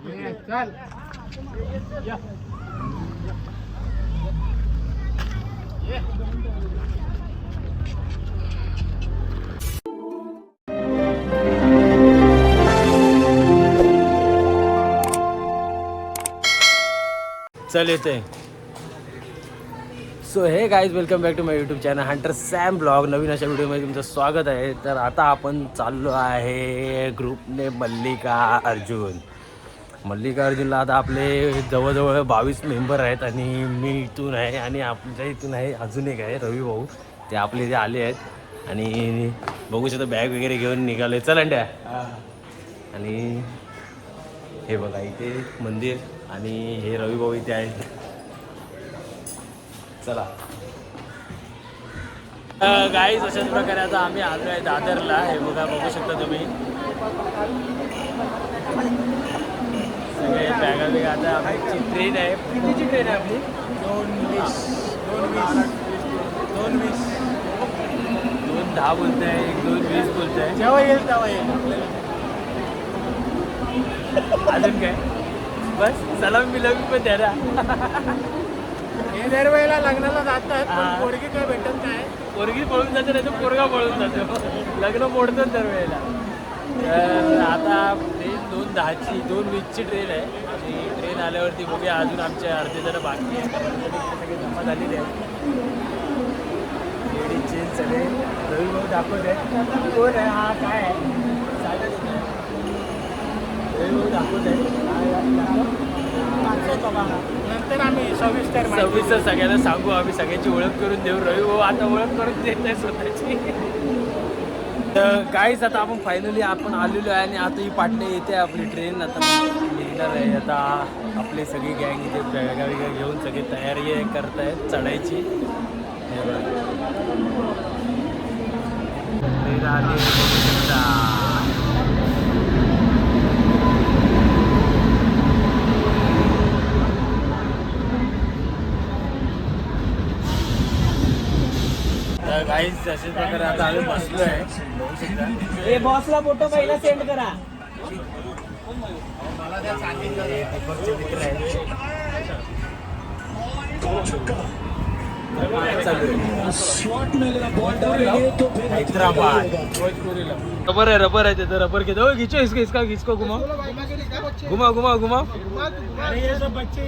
चल चल येते. So hey guys, welcome back to my YouTube channel Hunter Sam blog. नवीन अशा व्हिडिओमध्ये तुमचं स्वागत आहे. तर आता आपण चाललो आहे ग्रुपने मल्लिका अर्जुनला. आता आपले जवळजवळ 22 मेंबर आहेत आणि मी इथून आहे आणि आमच्या इथून आहे अजून एक आहे रवी भाऊ. ते आपले जे आले आहेत आणि बघू शकता बॅग वगैरे घेऊन निघाले. चल अंड्या. आणि हे बघा इथे मंदिर आणि हे रवी भाऊ इथे आहेत. चला गाईज, अशाच प्रकारे आता आम्ही आलो आहे दादरला. हे बघा, बघू शकता तुम्ही सगळे बॅगा बिगा. आता आमची ट्रेन आहे. कितीची ट्रेन आहे आपली? 2:10 बोलत आहे, 2:20 बोलत आहे. जेव्हा येईल तेव्हा येईल. अजून काय बस सलाम बिलामी पण द्या ना. हे दरवेळेला लग्नाला जातात पण पोरगी काय भेटत नाही. पोरगी पळून जाते नाही तर पोरगा पळून जातो. लग्न मोडतात दरवेळेला. तर आता ट्रेन 2:10ची 2:20ची ट्रेन आहे आणि ट्रेन आल्यावरती बघूया. अजून आमचे अर्धे जण बाकी आहे, सगळे जमा झालेले आहेत. लेडीजचे सगळे रवी भाऊ दाखवत आहे. कोण आहे हा? काय आहे? रवी भाऊ दाखवत आहे. नंतर आम्ही सविस्तर सगळ्यांना सांगू. आम्ही सगळ्यांची ओळख करून देऊ. रवी भाऊ आता ओळख करून देत नाही स्वतःची. तर काहीच आता आपण फायनली आपण आलेलो आहे आणि आता ही पाटणे येते आपली ट्रेन. आता निघणार आहे. आता आपली सगळी गँग इथे बॅगा बिगा घेऊन सगळी तयारी करत आहेत चढायची. ट्रेन आली. गाईज, अशाच प्रकारे आता आम्ही बसलो आहे. हे बॉसला फोटो पहिला सेंड करा. दीपकचे मित्र आहेत. हैदराबाद रबर आहे त्याचं. रबर घेतो. खिचो इसका खिचको. घुमा अरे ये सब बच्चे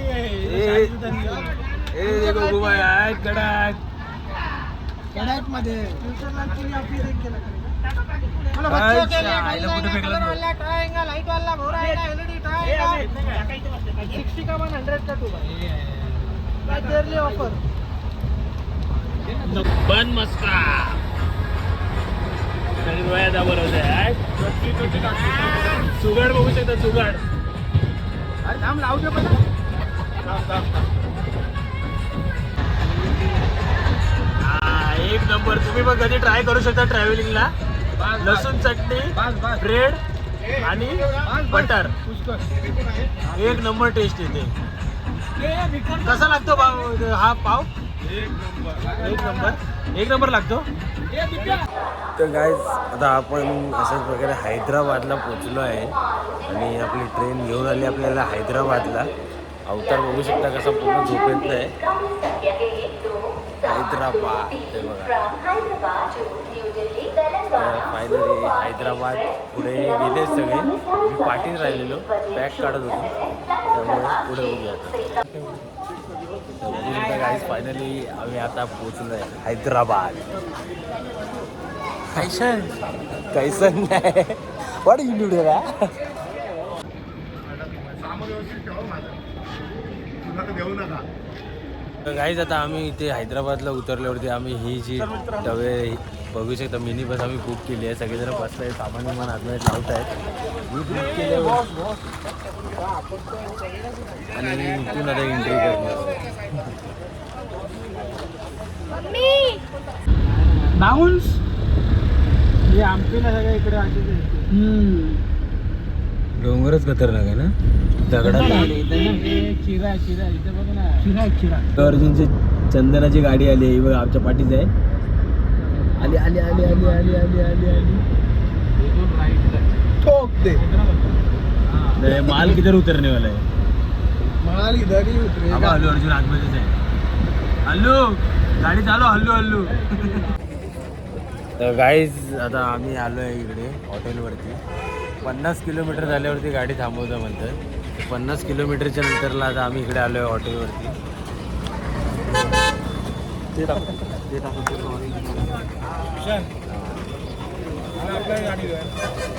देखो घुमा यार. कडक मध्ये बन मस्का बरोबर आहे. सुगाड बघू शकता. सुगाड थांब लावू दे. एक नंबर. तुम्ही पण कधी ट्राय करू शकता ट्रॅव्हलिंगला. लसूण चटणी, ब्रेड आणि बटर. एक नंबर टेस्ट येते. कसा लागतो हा पाव? एक नंबर लागतो. तर गाईज, आता आपण अशाच प्रकारे हैदराबादला पोचलो आहे आणि आपली ट्रेन घेऊन आली आपल्याला हैदराबादला. अवतार बघू शकता कसा पूर्ण झोपेत नाही. हैदराबाद ते बघा. फायनली हैदराबाद पुढे गेले सगळे. मी पाठीत राहिलेलो, पॅक काढत होतो, त्यामुळे पुढे बघूया. आता गाईज, फायनली आम्ही आता पोचलो आहे हैदराबाद. कैसन नाही वाट घेऊन रा. गाईज, आता आम्ही इथे हैदराबादला उतरल्यावरती आम्ही ही जी डबे बघू शकता मिनी बस आम्ही बुक केली आहे. सगळेजण बसत आहेत, सामान विमान आतमध्ये लावत आहेत. मी बुक केलं आणि इथून आता एंट्री करणार. बाउन्स हे आमपीला सगळ्या इकडे डोंगरच खतरनाक आहे ना. दगडात चिरा इथे बघ ना. चिरा अर्जुनची चंदनाची गाडी आली आहे. बघा आमच्या पाठीच आहे. आली आली आली आली आली आली आली आली. ठोक दे. माल किधर उतरने वाला है? माल इधर ही उतरेगा. आबा अल्लू अर्जुन आतमध्येच आहे. हल्लू गाडी चालू हल्लू हल्लू. तर गाईज आता आम्ही आलो आहे इकडे हॉटेलवरती. 50 किलोमीटर झाल्यावरती गाडी थांबवतं म्हणतात. 50 किलोमीटरच्या नंतरला आता आम्ही इकडे आलो आहे हॉटेलवरती.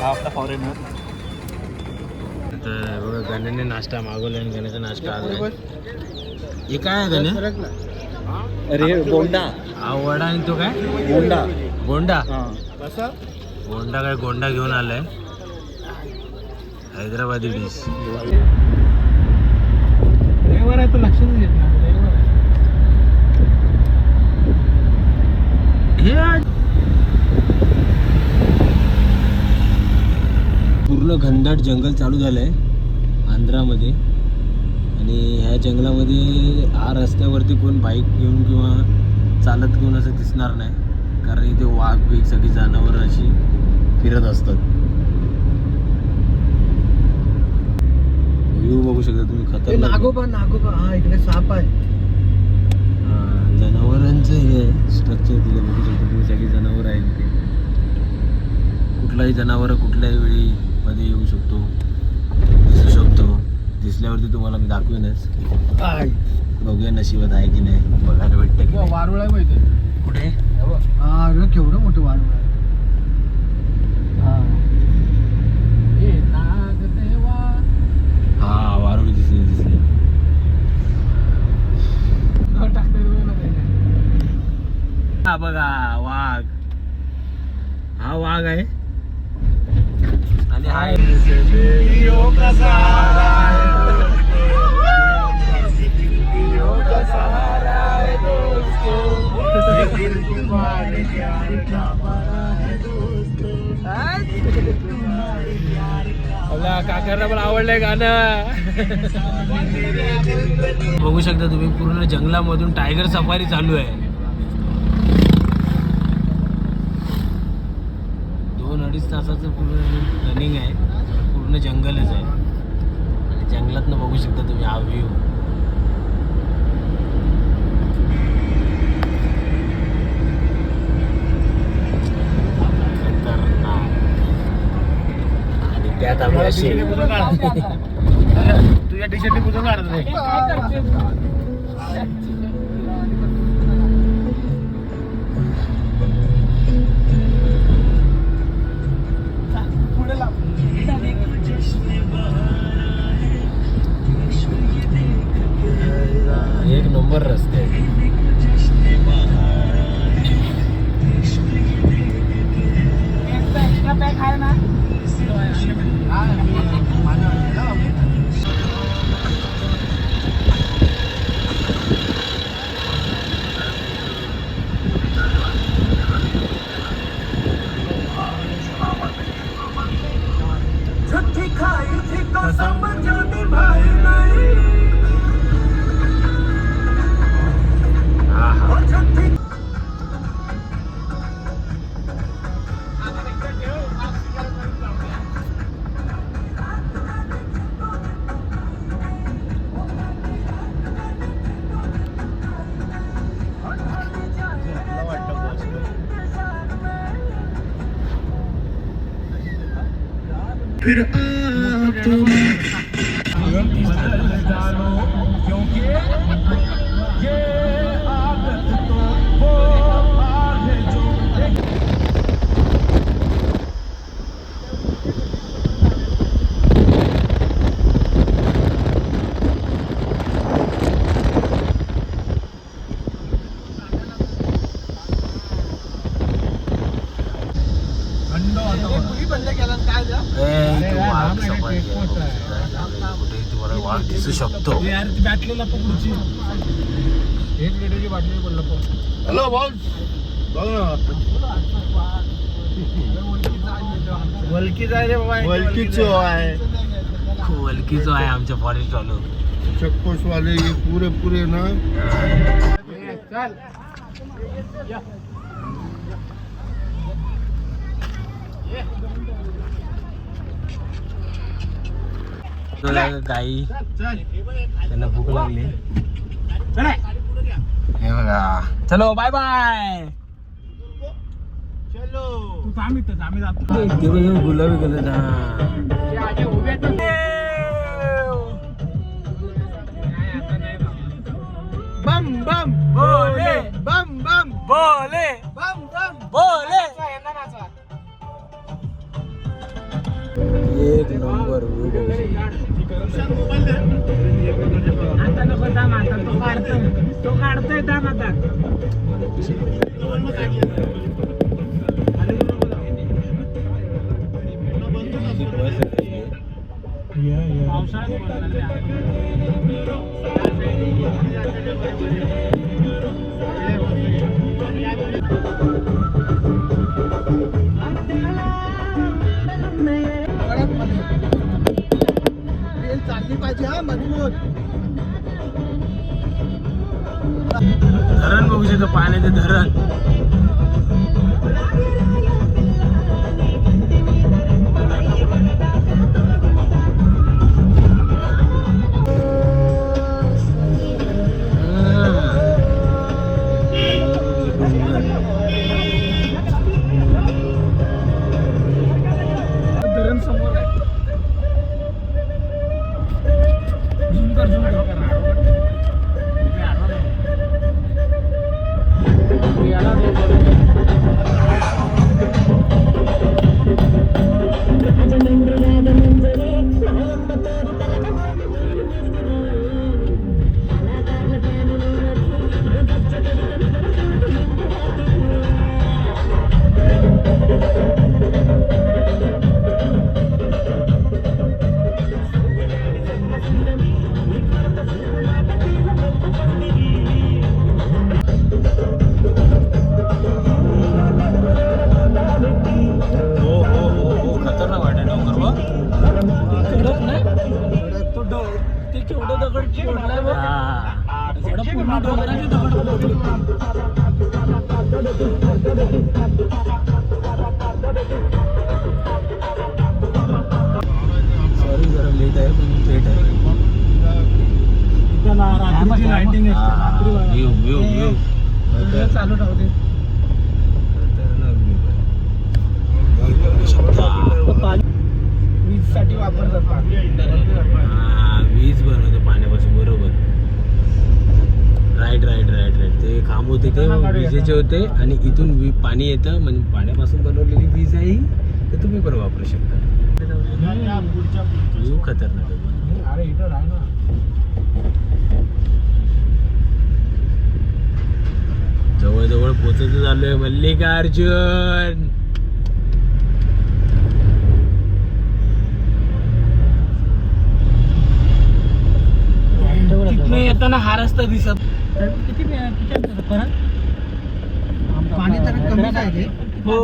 हा आपला फॉरेनर. तर बघा गण्याने नाश्ता मागवला आणि गण्याचा नाश्ता आला. हे काय आहे गण्या? अरे गोंडा. हा वडा आणि तो काय? गोंडा. गोंडा. कसं? गोंडा काय गोंडा घेऊन आलाय. हैदराबादी डिश. रविवार आहे तर लक्षच देत नाही. पूर्ण घनदाट जंगल चालू झालं आहे आंध्रामध्ये. आणि ह्या जंगलामध्ये हा रस्त्यावरती कोण बाईक घेऊन किंवा चालत घेऊन असं दिसणार नाही. कारण इथे वाघ बीघ सगळी जनावरं अशी फिरत असतात. व्ह्यू बघू शकता तुम्ही. खतरनाक. नागोबा हा इकडे साप आहे. जनावरांचं हे स्ट्रक्चर दिलं बघू शकता तुम्ही. सगळी जनावरं आहेत इथे. कुठलाही जनावर कुठल्याही वेळी मध्ये येऊ शकतो, दिसू शकतो. दिसल्यावरती तुम्हाला मी दाखवेनच. बघूया नशिबात आहे की नाही, बघायला भेटतं की नाही. वारुळ आहे माहिती. कुठे? अरे केवढं मोठं वारुळ आहे. हा वारुळ दिसले. हा बघा वाघ. हा वाघ आहे. आणि हा काकांना पण आवडलंय गाणं. बघू शकता तुम्ही पूर्ण जंगलामधून टायगर सफारी चालू आहे. 2-2.5 तासाचं पूर्ण रनिंग आहे. पूर्ण जंगलच आहे. आणि जंगलातनं बघू शकता तुम्ही हा व्ह्यू. त्यात आम्ही असे तुझ्या टी शर्टने पुसून काढत नाही. एक नंबर रस्ते आहे. फिर आप क्योंकि ये आदत तो वो है जो वाघ दिसू शकतो. बॅटलीला पकडूची 1 लिटरची बाटली पडलं. हॅलो बॉस वल्कीच आहे रे बाबा. वल्कीच आहे. वल्कीचो आहे आमच्या फॉरेस्ट वालो. चक्कोस वाले ये पूरे ना. चल गाई त्यांना भूक लागली हे बघा. चलो बाय बाय. गुलाबी कलर बम बम बोले बम बम बोले बम बम बोले. एक नंबर व्ह्यू बघू आता नको दाम आता तो काढतोय दाम आता चालली पाहिजे हा मजबूत. धरण बघू शकतो पाण्याचे धरण. धरण समोर आहे. सॉरी जरा लेट आहे पण लेट आहे. लाइटिंग व्ह्यू व्ह्यू व्ह्यू चालू राहू दे. वीजसाठी वापरतात पाणी. वीज बनवतो पाण्यापासून बरोबर. Right right right right. ते खांब होते ते विजेचे होते आणि इथून पाणी येतं म्हणजे पाण्यापासून बनवलेली वीज आहे ही. तर तुम्ही पण वापरू शकता. व्ह्यू खतरनाक आहे. अरे इथं राह ना. जवळजवळ पोचत झालोय मल्लिकार्जुन. तिथनं येताना हा रस्ता दिसत. किती परत पाणी तर कमी आहे. हो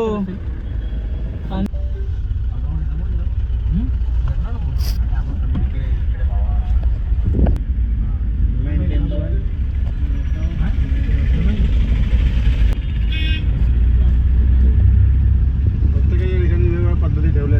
पद्धती ठेवल्या.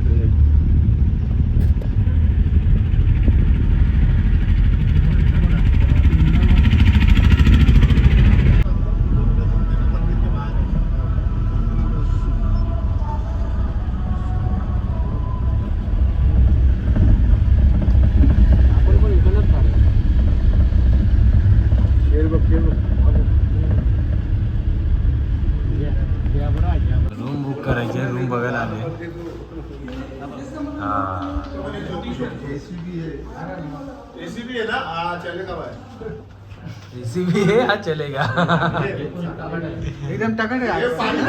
रूम बुक करायची आहे. रूम बघायला आले. एसीबी है ना. चलेगा भाई. एसीबी है हा चलेगा. एकदम टकन आहे. पाणी